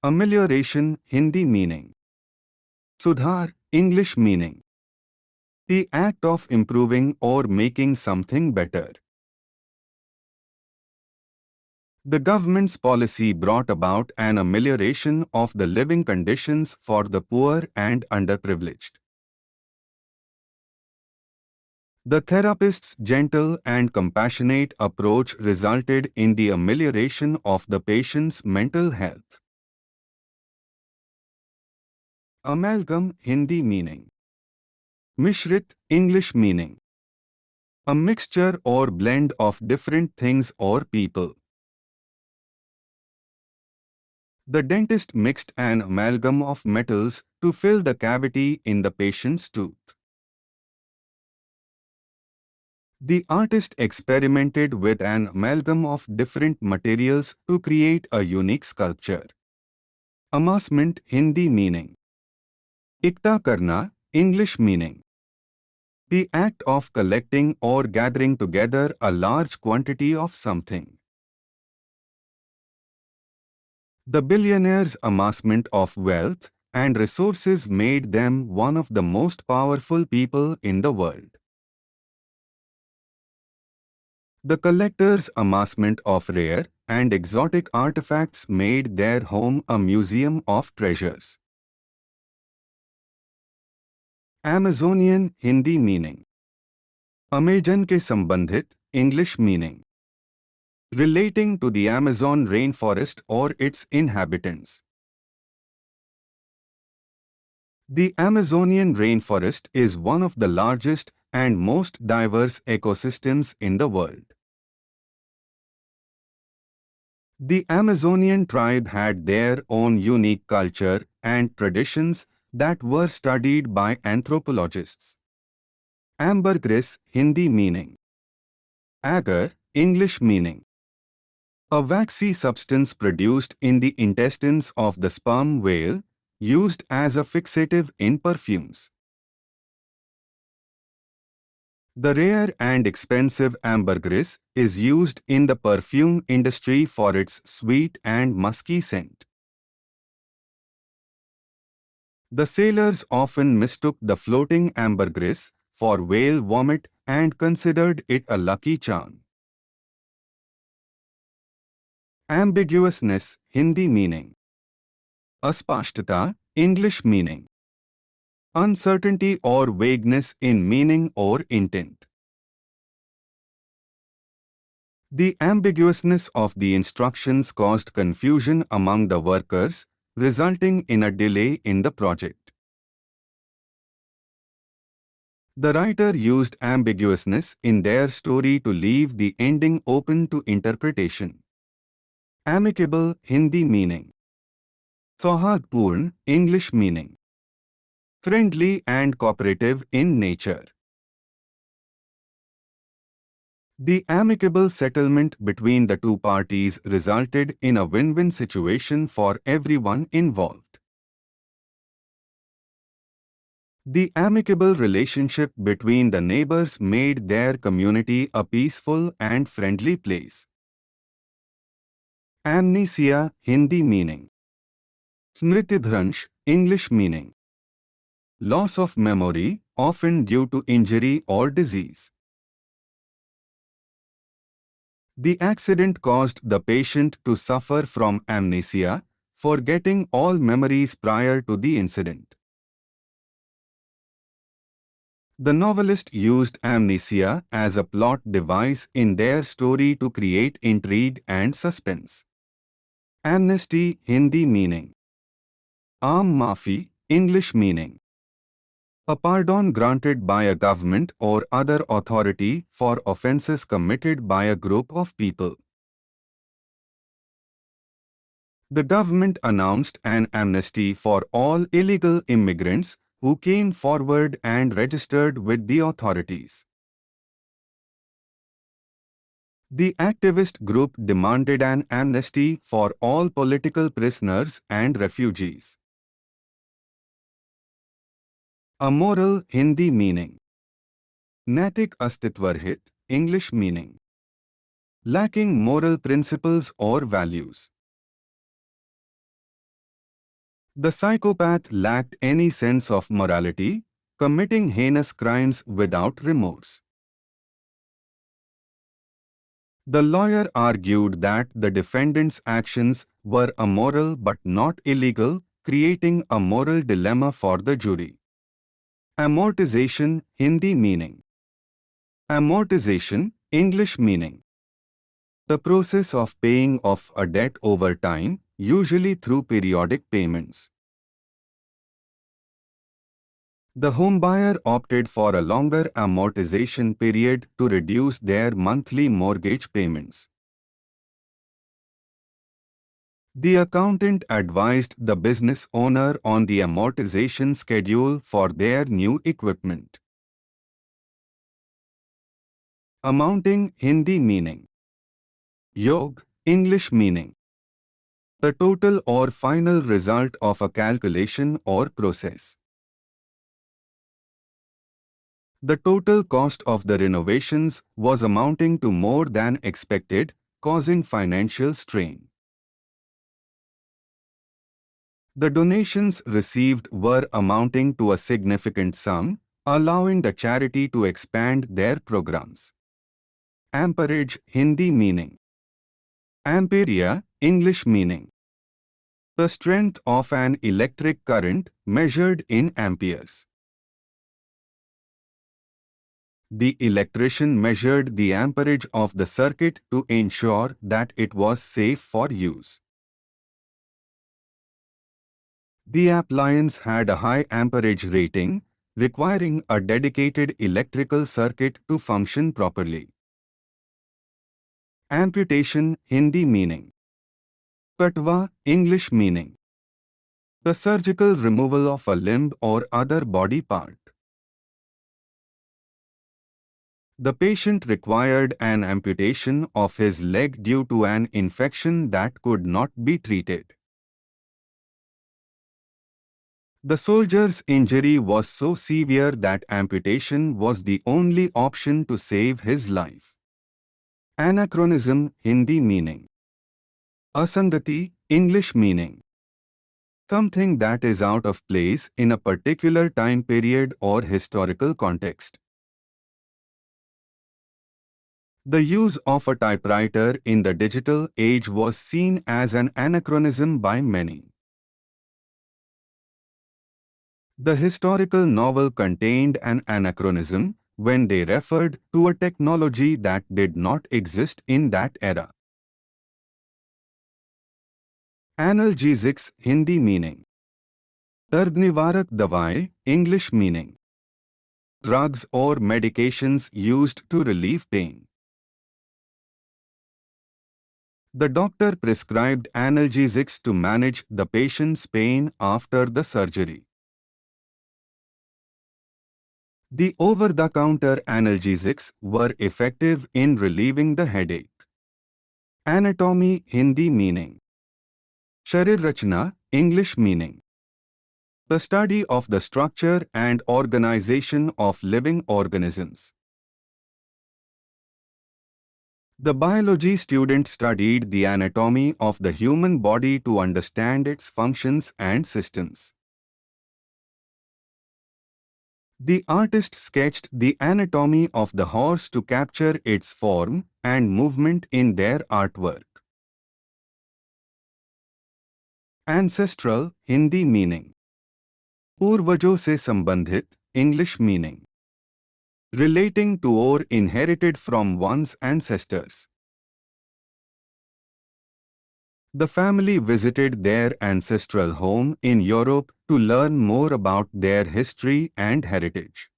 Amelioration, Hindi meaning. Sudhar, English meaning. The act of improving or making something better. The government's policy brought about an amelioration of the living conditions for the poor and underprivileged. The therapist's gentle and compassionate approach resulted in the amelioration of the patient's mental health. Amalgam, Hindi meaning. Mishrit, English meaning. A mixture or blend of different things or people. The dentist mixed an amalgam of metals to fill the cavity in the patient's tooth. The artist experimented with an amalgam of different materials to create a unique sculpture. Amassment, Hindi meaning. Ikta karna, English meaning. The act of collecting or gathering together a large quantity of something. The billionaire's amassment of wealth and resources made them one of the most powerful people in the world. The collector's amassment of rare and exotic artifacts made their home a museum of treasures. Amazonian, Hindi meaning. Amazon के संबंधित, English meaning. Relating to the Amazon rainforest or its inhabitants. The Amazonian rainforest is one of the largest and most diverse ecosystems in the world. The Amazonian tribe had their own unique culture and traditions that were studied by anthropologists. Ambergris, Hindi meaning. Agar, English meaning. A waxy substance produced in the intestines of the sperm whale, used as a fixative in perfumes. The rare and expensive ambergris is used in the perfume industry for its sweet and musky scent. The sailors often mistook the floating ambergris for whale vomit and considered it a lucky charm. Ambiguousness, Hindi meaning. Aspashtata, English meaning. Uncertainty or vagueness in meaning or intent. The ambiguousness of the instructions caused confusion among the workers, resulting in a delay in the project. The writer used ambiguousness in their story to leave the ending open to interpretation. Amicable, Hindi meaning. Sauhardpurn, English meaning. Friendly and cooperative in nature. The amicable settlement between the two parties resulted in a win-win situation for everyone involved. The amicable relationship between the neighbors made their community a peaceful and friendly place. Amnesia, Hindi meaning. Smritibhransh, English meaning. Loss of memory, often due to injury or disease. The accident caused the patient to suffer from amnesia, forgetting all memories prior to the incident. The novelist used amnesia as a plot device in their story to create intrigue and suspense. Amnesty, Hindi meaning. Aam Maafi, English meaning. A pardon granted by a government or other authority for offences committed by a group of people. The government announced an amnesty for all illegal immigrants who came forward and registered with the authorities. The activist group demanded an amnesty for all political prisoners and refugees. Amoral, Hindi meaning. Naitik astitvarhit, English meaning. Lacking moral principles or values. The psychopath lacked any sense of morality, committing heinous crimes without remorse. The lawyer argued that the defendant's actions were amoral but not illegal, creating a moral dilemma for the jury. Amortization, Hindi meaning. Amortization, English meaning. The process of paying off a debt over time, usually through periodic payments. The homebuyer opted for a longer amortization period to reduce their monthly mortgage payments. The accountant advised the business owner on the amortization schedule for their new equipment. Amounting, Hindi meaning. Yog, English meaning. The total or final result of a calculation or process. The total cost of the renovations was amounting to more than expected, causing financial strain. The donations received were amounting to a significant sum, allowing the charity to expand their programs. Amperage, Hindi meaning. Ampere, English meaning. The strength of an electric current measured in amperes. The electrician measured the amperage of the circuit to ensure that it was safe for use. The appliance had a high amperage rating, requiring a dedicated electrical circuit to function properly. Amputation, Hindi meaning. Katwa, English meaning. The surgical removal of a limb or other body part. The patient required an amputation of his leg due to an infection that could not be treated. The soldier's injury was so severe that amputation was the only option to save his life. Anachronism, Hindi meaning. Asangati, English meaning. Something that is out of place in a particular time period or historical context. The use of a typewriter in the digital age was seen as an anachronism by many. The historical novel contained an anachronism when they referred to a technology that did not exist in that era. Analgesics, Hindi meaning. दर्द निवारक दवाएं, English meaning. Drugs or medications used to relieve pain. The doctor prescribed analgesics to manage the patient's pain after the surgery. The over-the-counter analgesics were effective in relieving the headache. Anatomy, Hindi meaning. Sharir Rachna, English meaning. The study of the structure and organization of living organisms. The biology student studied the anatomy of the human body to understand its functions and systems. The artist sketched the anatomy of the horse to capture its form and movement in their artwork. Ancestral, Hindi meaning. पूर्वजों से संबंधित, English meaning. Relating to or inherited from one's ancestors. The family visited their ancestral home in Europe to learn more about their history and heritage.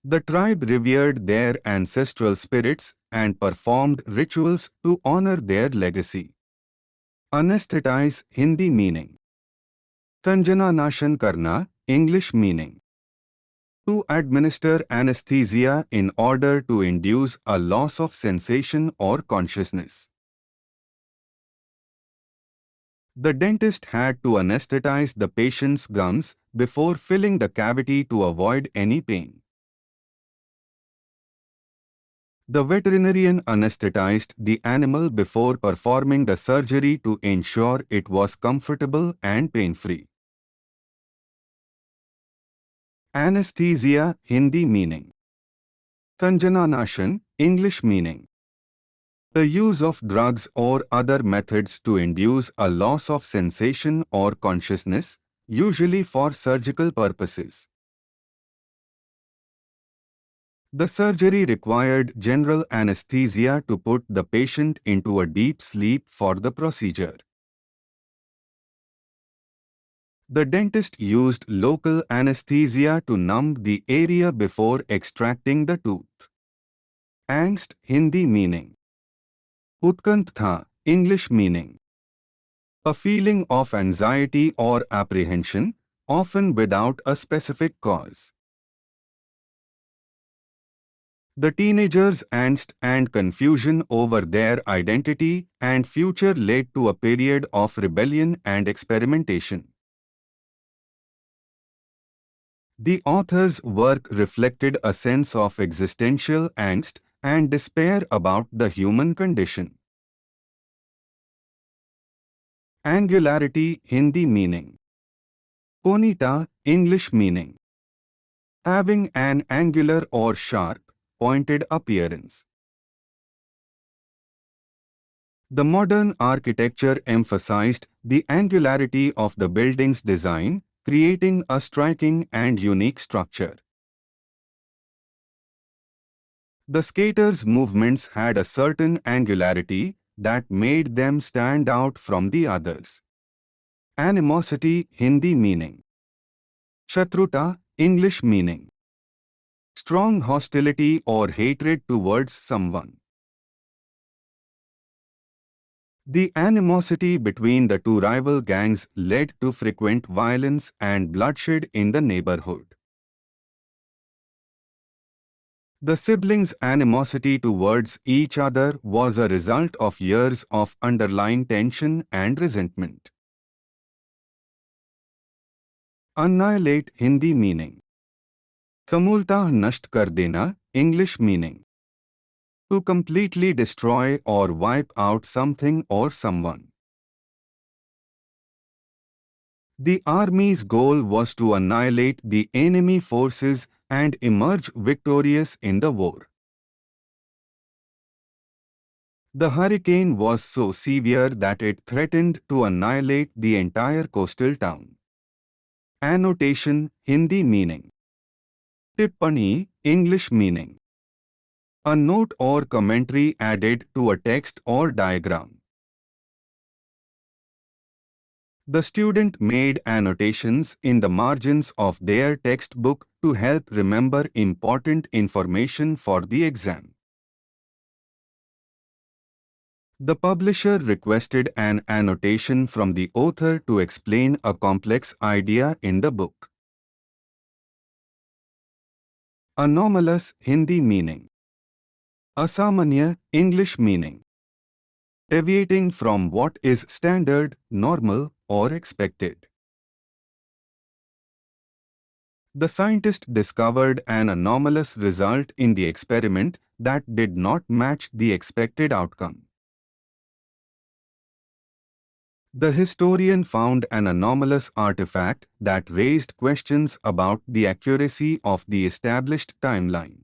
The tribe revered their ancestral spirits and performed rituals to honor their legacy. Anesthetize, Hindi meaning. Sanjananashan karna, English meaning. To administer anesthesia in order to induce a loss of sensation or consciousness. The dentist had to anesthetize the patient's gums before filling the cavity to avoid any pain. The veterinarian anesthetized the animal before performing the surgery to ensure it was comfortable and pain-free. Anesthesia, Hindi meaning. Sanjananashan, English meaning. The use of drugs or other methods to induce a loss of sensation or consciousness, usually for surgical purposes. The surgery required general anesthesia to put the patient into a deep sleep for the procedure. The dentist used local anesthesia to numb the area before extracting the tooth. Angst, Hindi meaning. Utkantha, English meaning. A feeling of anxiety or apprehension, often without a specific cause. The teenagers' angst and confusion over their identity and future led to a period of rebellion and experimentation. The author's work reflected a sense of existential angst and despair about the human condition. Angularity, Hindi meaning. Ponita, English meaning. Having an angular or sharp, pointed appearance. The modern architecture emphasized the angularity of the building's design, creating a striking and unique structure. The skaters' movements had a certain angularity that made them stand out from the others. Animosity, Hindi meaning. Shatruta, English meaning. Strong hostility or hatred towards someone. The animosity between the two rival gangs led to frequent violence and bloodshed in the neighborhood. The siblings' animosity towards each other was a result of years of underlying tension and resentment. Annihilate, Hindi meaning. Samulta nasht kar dena, English meaning. To completely destroy or wipe out something or someone. The army's goal was to annihilate the enemy forces and emerge victorious in the war. The hurricane was so severe that it threatened to annihilate the entire coastal town. Annotation, Hindi meaning. Tippani, English meaning. A note or commentary added to a text or diagram. The student made annotations in the margins of their textbook to help remember important information for the exam. The publisher requested an annotation from the author to explain a complex idea in the book. Anomalous, Hindi meaning. Asamanya, English meaning. Deviating from what is standard, normal, or expected. The scientist discovered an anomalous result in the experiment that did not match the expected outcome. The historian found an anomalous artifact that raised questions about the accuracy of the established timeline.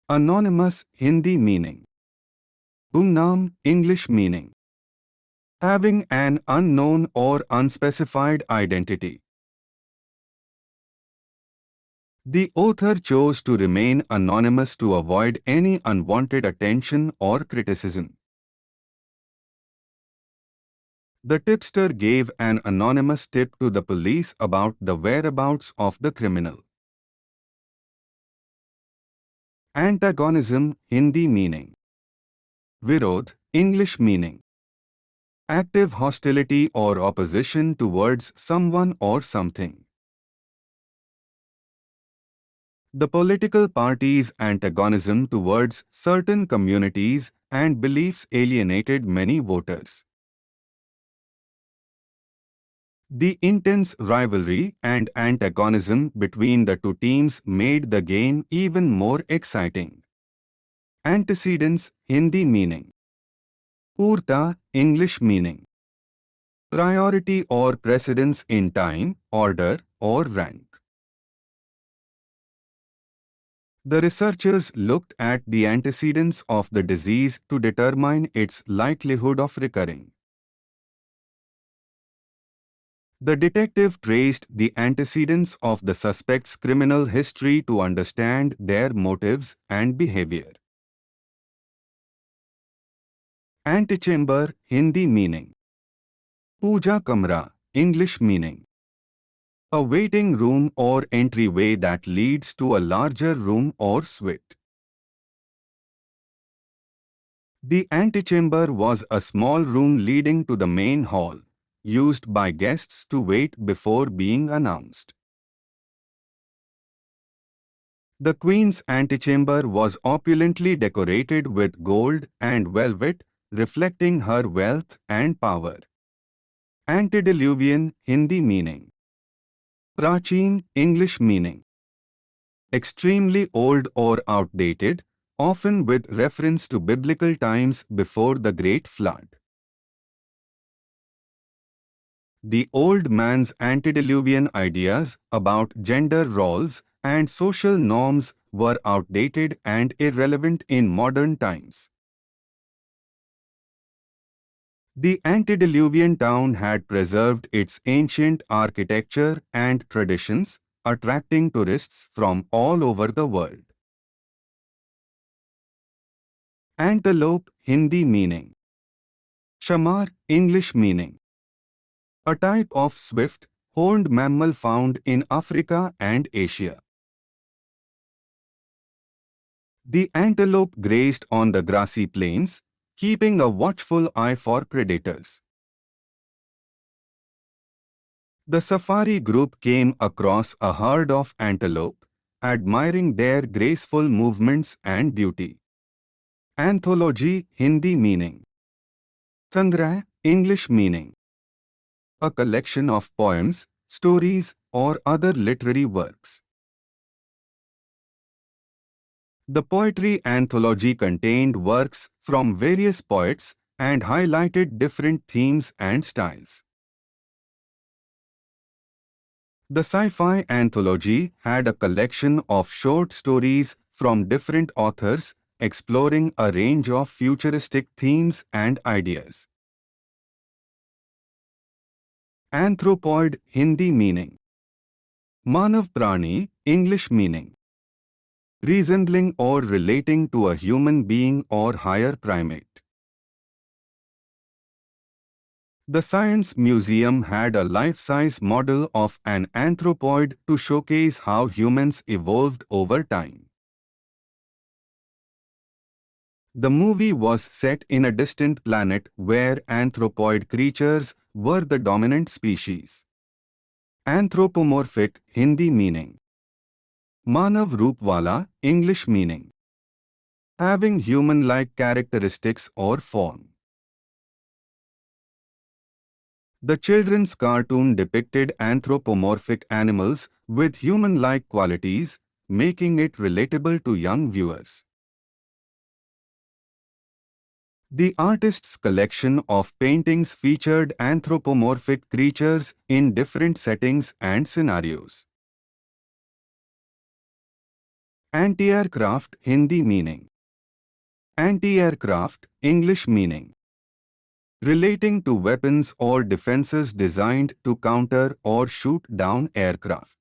Anonymous, Hindi meaning. Gumnam, English meaning. Having an unknown or unspecified identity. The author chose to remain anonymous to avoid any unwanted attention or criticism. The tipster gave an anonymous tip to the police about the whereabouts of the criminal. Antagonism, Hindi meaning. Virod, English meaning. Active hostility or opposition towards someone or something. The political party's antagonism towards certain communities and beliefs alienated many voters. The intense rivalry and antagonism between the two teams made the game even more exciting. Antecedents, Hindi meaning. Purta, English meaning. Priority or precedence in time, order, or rank. The researchers looked at the antecedents of the disease to determine its likelihood of recurring. The detective traced the antecedents of the suspect's criminal history to understand their motives and behavior. Antechamber, Hindi meaning. Puja Kamra, English meaning. A waiting room or entryway that leads to a larger room or suite. The antechamber was a small room leading to the main hall, used by guests to wait before being announced. The queen's antechamber was opulently decorated with gold and velvet, reflecting her wealth and power. Antediluvian, Hindi meaning. Prachin, English meaning. Extremely old or outdated, often with reference to biblical times before the Great Flood. The old man's antediluvian ideas about gender roles and social norms were outdated and irrelevant in modern times. The antediluvian town had preserved its ancient architecture and traditions, attracting tourists from all over the world. Antelope, Hindi meaning. Shamar, English meaning. A type of swift, horned mammal found in Africa and Asia. The antelope grazed on the grassy plains, keeping a watchful eye for predators. The safari group came across a herd of antelope, admiring their graceful movements and beauty. Anthology, Hindi meaning. Sangrah, English meaning. A collection of poems, stories, or other literary works. The poetry anthology contained works from various poets and highlighted different themes and styles. The sci-fi anthology had a collection of short stories from different authors exploring a range of futuristic themes and ideas. Anthropoid Hindi meaning. Manav Prani English meaning. Resembling or relating to a human being or higher primate. The Science Museum had a life-size model of an anthropoid to showcase how humans evolved over time. The movie was set in a distant planet where anthropoid creatures were the dominant species. Anthropomorphic Hindi meaning. Manav Roopwala English meaning. Having human-like characteristics or form. The children's cartoon depicted anthropomorphic animals with human-like qualities, making it relatable to young viewers. The artist's collection of paintings featured anthropomorphic creatures in different settings and scenarios. Anti-aircraft Hindi meaning. Anti-aircraft English meaning. Relating to weapons or defenses designed to counter or shoot down aircraft.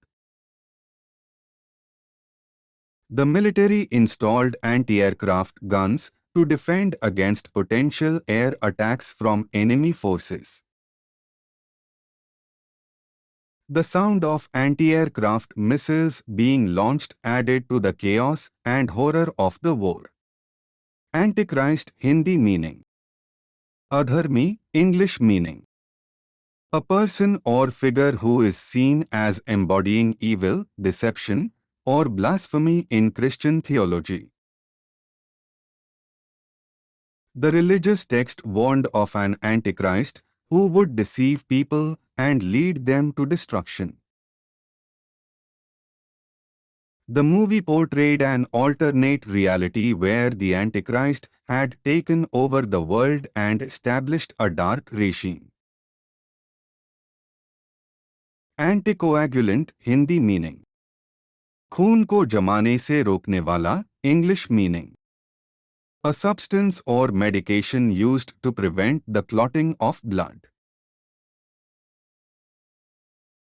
The military installed anti-aircraft guns to defend against potential air attacks from enemy forces. The sound of anti-aircraft missiles being launched added to the chaos and horror of the war. Antichrist Hindi meaning. Adharmi English meaning. A person or figure who is seen as embodying evil, deception, or blasphemy in Christian theology. The religious text warned of an antichrist who would deceive people and lead them to destruction. The movie portrayed an alternate reality where the Antichrist had taken over the world and established a dark regime. Anticoagulant Hindi meaning. खून को जमाने से रोकने वाला English meaning. A substance or medication used to prevent the clotting of blood.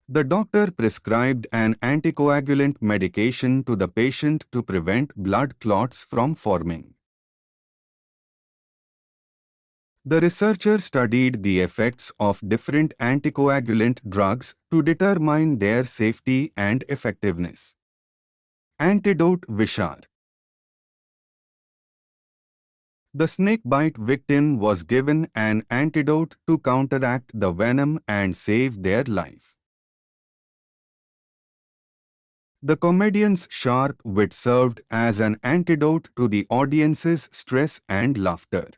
The doctor prescribed an anticoagulant medication to the patient to prevent blood clots from forming. The researcher studied the effects of different anticoagulant drugs to determine their safety and effectiveness. Antidote Vishar. The snakebite victim was given an antidote to counteract the venom and save their life. The comedian's sharp wit served as an antidote to the audience's stress and laughter.